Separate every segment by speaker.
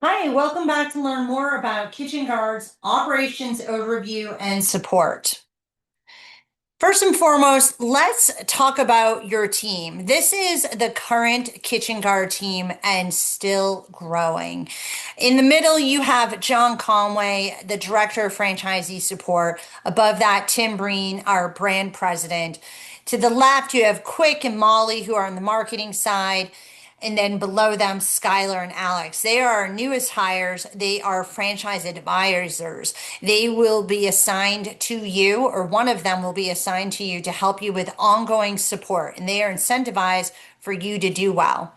Speaker 1: Hi, welcome back to learn more about Kitchen Guard's operations overview and support. First and foremost, let's talk about your team. This is the current Kitchen Guard team and still growing. In the middle, you have John Conway, the Director of Franchisee Support. Above that, Tim Breen, our brand president. To the left, you have Quick and Molly, who are on the marketing side. And then below them, Skylar and Alex. They are our newest hires. They are franchise advisors. They will be assigned to you, or one of them will be assigned to you to help you with ongoing support. And they are incentivized for you to do well.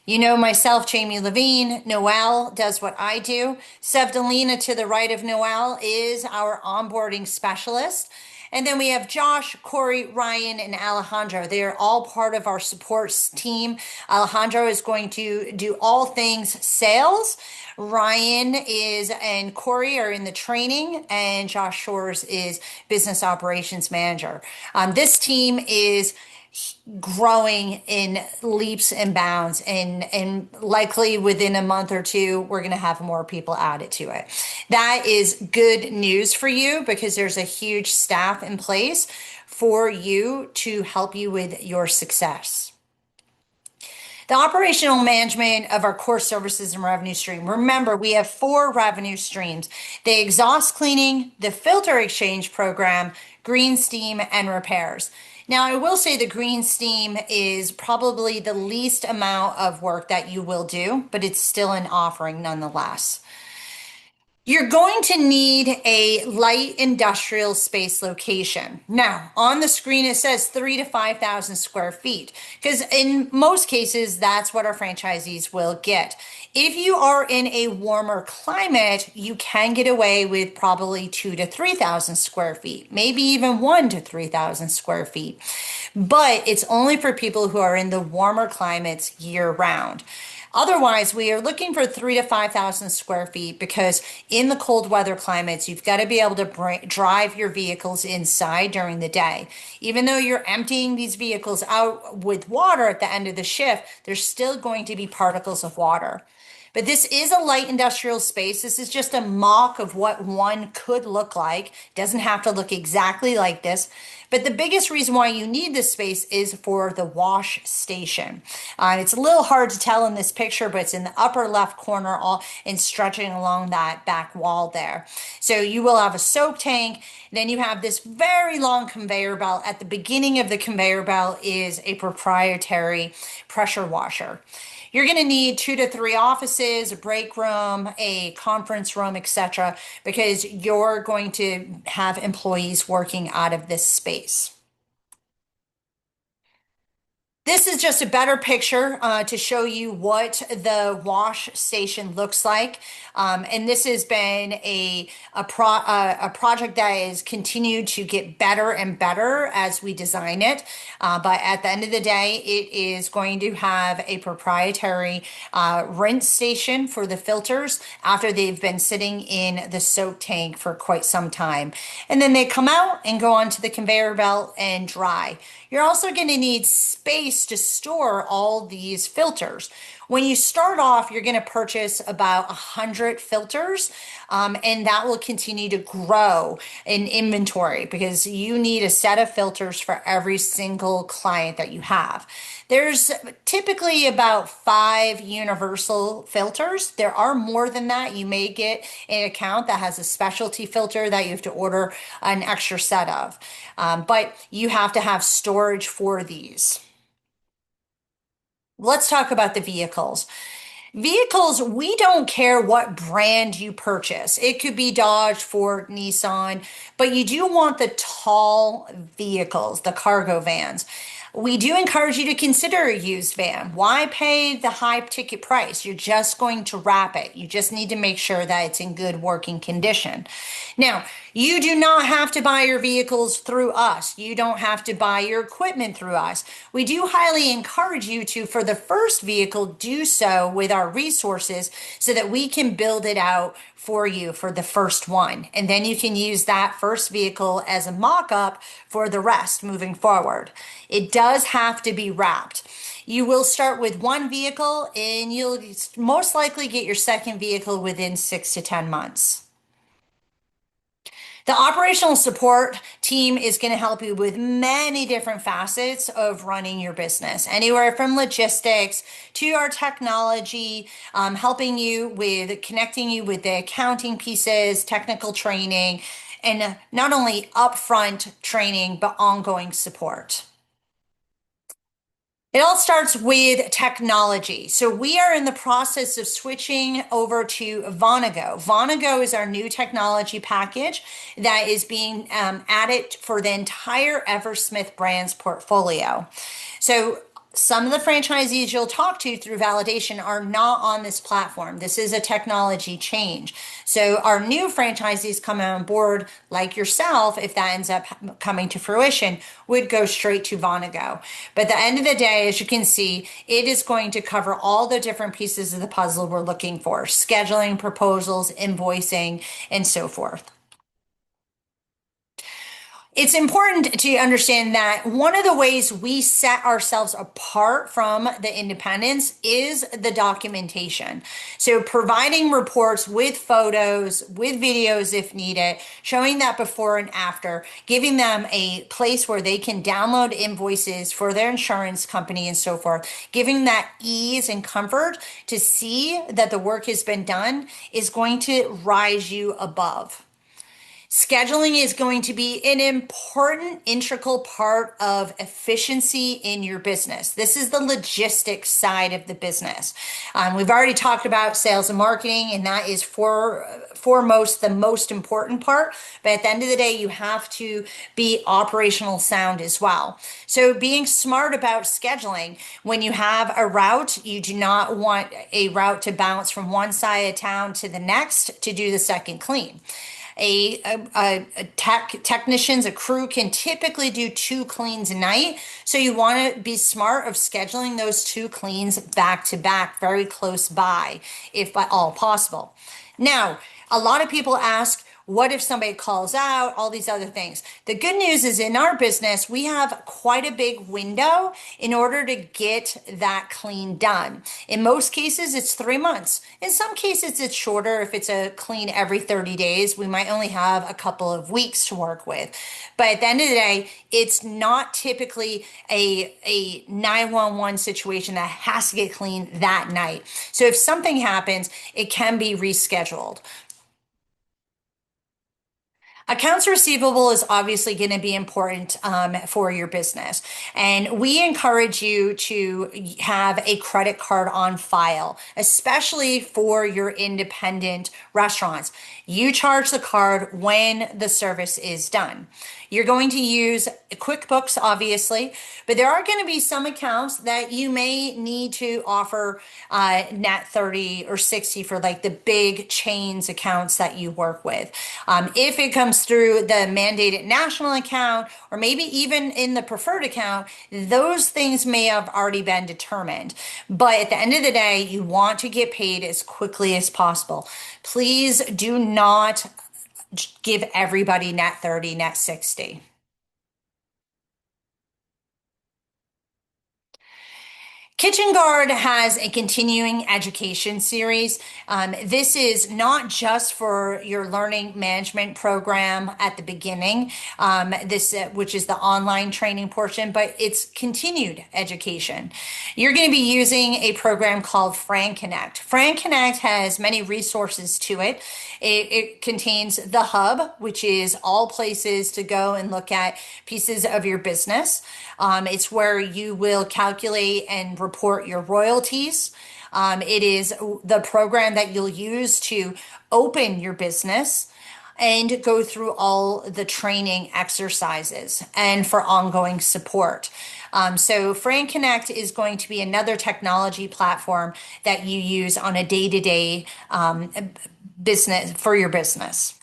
Speaker 1: You know myself, Jamie Levine. Noel does what I do. Sevdelina to the right of Noel is our onboarding specialist. And then we have Josh, Corey, Ryan, and Alejandro. They are all part of our support team. Alejandro is going to do all things sales. Ryan is and Corey are in the training, and Josh Shores is business operations manager. This team is growing in leaps and bounds, and likely within a month or two we're going to have more people added to it. That is good news for you because there's a huge staff in place for you to help you with your success. The operational management of our core services and revenue stream. Remember, we have 4 revenue streams: the exhaust cleaning, the filter exchange program, green steam, and repairs. Now, I will say the green steam is probably the least amount of work that you will do, but it's still an offering nonetheless. You're going to need a light industrial space location. Now, on the screen, it says 3,000 to 5,000 square feet, because in most cases, that's what our franchisees will get. If you are in a warmer climate, you can get away with probably 2,000 to 3,000 square feet, maybe even 1,000 to 3,000 square feet. But it's only for people who are in the warmer climates year round. Otherwise, we are looking for 3,000 to 5,000 square feet because in the cold weather climates, you've got to be able to drive your vehicles inside during the day. Even though you're emptying these vehicles out with water at the end of the shift, there's still going to be particles of water. But this is a light industrial space. This is just a mock of what one could look like. It doesn't have to look exactly like this. But the biggest reason why you need this space is for the wash station. It's a little hard to tell in this picture, but it's in the upper left corner all and stretching along that back wall there. So you will have a soap tank. Then you have this very long conveyor belt. At the beginning of the conveyor belt is a proprietary pressure washer. You're going to need 2 to 3 offices, a break room, a conference room, etc., because you're going to have employees working out of this space. This is just a better picture to show you what the wash station looks like. And this has been a project that has continued to get better and better as we design it. But at the end of the day, it is going to have a proprietary rinse station for the filters after they've been sitting in the soak tank for quite some time. And then they come out and go onto the conveyor belt and dry. You're also going to need space to store all these filters. When you start off, you're going to purchase about 100 filters, and that will continue to grow in inventory because you need a set of filters for every single client that you have. There's typically about 5 universal filters. There are more than that. You may get an account that has a specialty filter that you have to order an extra set of, but you have to have storage for these. Let's talk about the vehicles. Vehicles, we don't care what brand you purchase. It could be Dodge, Ford, Nissan, but you do want the tall vehicles, the cargo vans. We do encourage you to consider a used van. Why pay the high ticket price? You're just going to wrap it. You just need to make sure that it's in good working condition. Now, you do not have to buy your vehicles through us. You don't have to buy your equipment through us. We do highly encourage you to, for the first vehicle, do so with our resources so that we can build it out for you for the first one. And then you can use that first vehicle as a mock-up for the rest moving forward. It does have to be wrapped. You will start with one vehicle and you'll most likely get your second vehicle within 6 to 10 months. The operational support team is going to help you with many different facets of running your business, anywhere from logistics to our technology, helping you with connecting you with the accounting pieces, technical training, and not only upfront training, but ongoing support. It all starts with technology. So we are in the process of switching over to Vonago. Vonago is our new technology package that is being added for the entire Eversmith brands portfolio. So some of the franchisees you'll talk to through validation are not on this platform. This is a technology change. So our new franchisees coming on board, like yourself, if that ends up coming to fruition, would go straight to Vonago. But at the end of the day, as you can see, it is going to cover all the different pieces of the puzzle we're looking for: scheduling, proposals, invoicing, and so forth. It's important to understand that one of the ways we set ourselves apart from the independents is the documentation. So providing reports with photos, with videos if needed, showing that before and after, giving them a place where they can download invoices for their insurance company and so forth, giving that ease and comfort to see that the work has been done is going to rise you above. Scheduling is going to be an important, integral part of efficiency in your business. This is the logistics side of the business. We've already talked about sales and marketing, and that is foremost the most important part. But at the end of the day, you have to be operational sound as well. So being smart about scheduling, when you have a route, you do not want a route to bounce from one side of town to the next to do the second clean. Technicians, a crew can typically do 2 cleans a night. So you want to be smart of scheduling those 2 cleans back to back, very close by, if at all possible. Now, a lot of people ask, what if somebody calls out, all these other things? The good news is in our business, we have quite a big window in order to get that clean done. In most cases, it's 3 months. In some cases, it's shorter. If it's a clean every 30 days, we might only have a couple of weeks to work with. But at the end of the day, it's not typically a 911 situation that has to get clean that night. So if something happens, it can be rescheduled. Accounts receivable is obviously going to be important for your business. And we encourage you to have a credit card on file, especially for your independent restaurants. You charge the card when the service is done. You're going to use QuickBooks, obviously, but there are going to be some accounts that you may need to offer net 30 or 60 for, like the big chains accounts that you work with. If it comes through the mandated national account or maybe even in the preferred account, those things may have already been determined. But at the end of the day, you want to get paid as quickly as possible. Please do not give everybody net 30, net 60. Kitchen Guard has a continuing education series. This is not just for your learning management program at the beginning, which is the online training portion, but it's continued education. You're going to be using a program called FranConnect. FranConnect has many resources to it. It contains the hub, which is all places to go and look at pieces of your business. It's where you will calculate and report your royalties. It is the program that you'll use to open your business and go through all the training exercises and for ongoing support. So FranConnect is going to be another technology platform that you use on a day-to-day business for your business.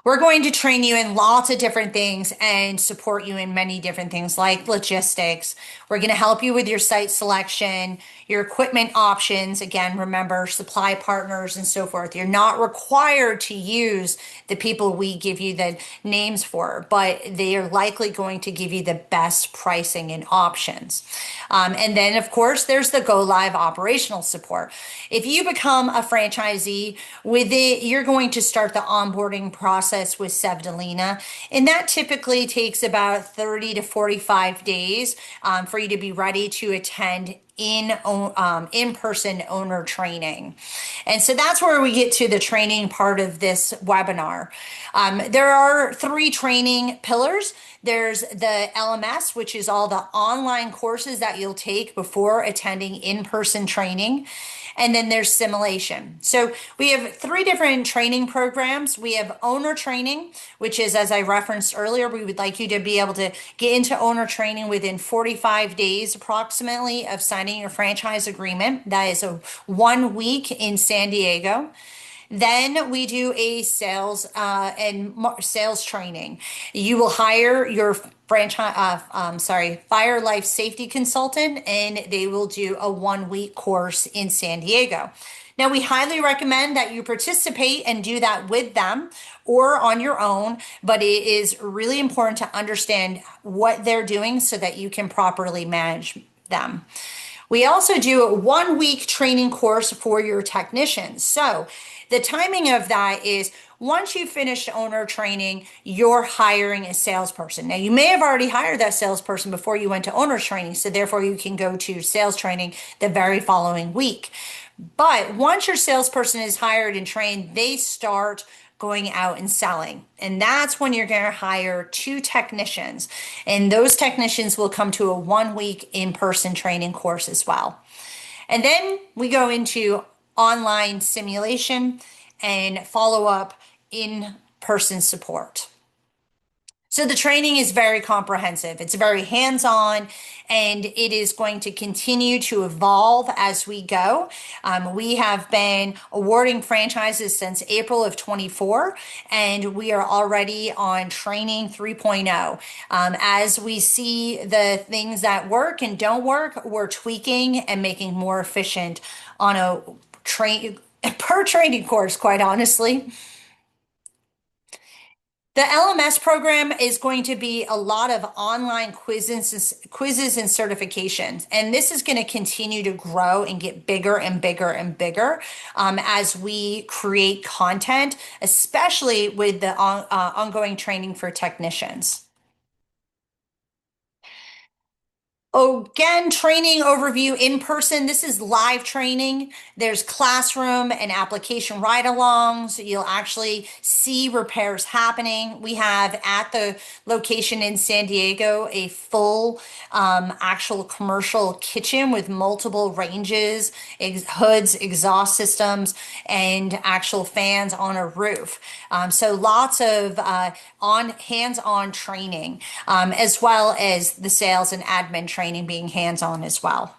Speaker 1: We're going to train you in lots of different things and support you in many different things like logistics. We're going to help you with your site selection, your equipment options. Again, remember supply partners and so forth. You're not required to use the people we give you the names for, but they are likely going to give you the best pricing and options. And then, of course, there's the go live operational support. If you become a franchisee with it, you're going to start the onboarding process with Sevdelina, and that typically takes about 30 to 45 days for you to be ready to attend in-person owner training. And so that's where we get to the training part of this webinar. There are three training pillars. There's the LMS, which is all the online courses that you'll take before attending in-person training. And then there's simulation. So we have three different training programs. We have owner training, which is, as I referenced earlier, we would like you to be able to get into owner training within 45 days approximately of signing your franchise agreement. That is a 1 week in San Diego. Then we do a sales training. You will hire your fire life safety consultant, and they will do a 1 week course in San Diego. Now, we highly recommend that you participate and do that with them or on your own, but it is really important to understand what they're doing so that you can properly manage them. We also do a 1 week training course for your technicians. So the timing of that is once you finish owner training, you're hiring a salesperson. Now, you may have already hired that salesperson before you went to owner training, so therefore you can go to sales training the very following week. But once your salesperson is hired and trained, they start going out and selling. And that's when you're going to hire two technicians. And those technicians will come to a 1 week in-person training course as well. And then we go into online simulation and follow up in-person support. So the training is very comprehensive. It's very hands-on, and it is going to continue to evolve as we go. We have been awarding franchises since April of 24, and we are already on training 3.0. As we see the things that work and don't work, we're tweaking and making more efficient on a per training course, quite honestly. The LMS program is going to be a lot of online quizzes and certifications. And this is going to continue to grow and get bigger and bigger and bigger as we create content, especially with the ongoing training for technicians. Again, training overview in person. This is live training. There's classroom and application ride-alongs. You'll actually see repairs happening. We have at the location in San Diego a full actual commercial kitchen with multiple ranges, hoods, exhaust systems, and actual fans on a roof. So lots of hands-on training, as well as the sales and admin training being hands-on as well.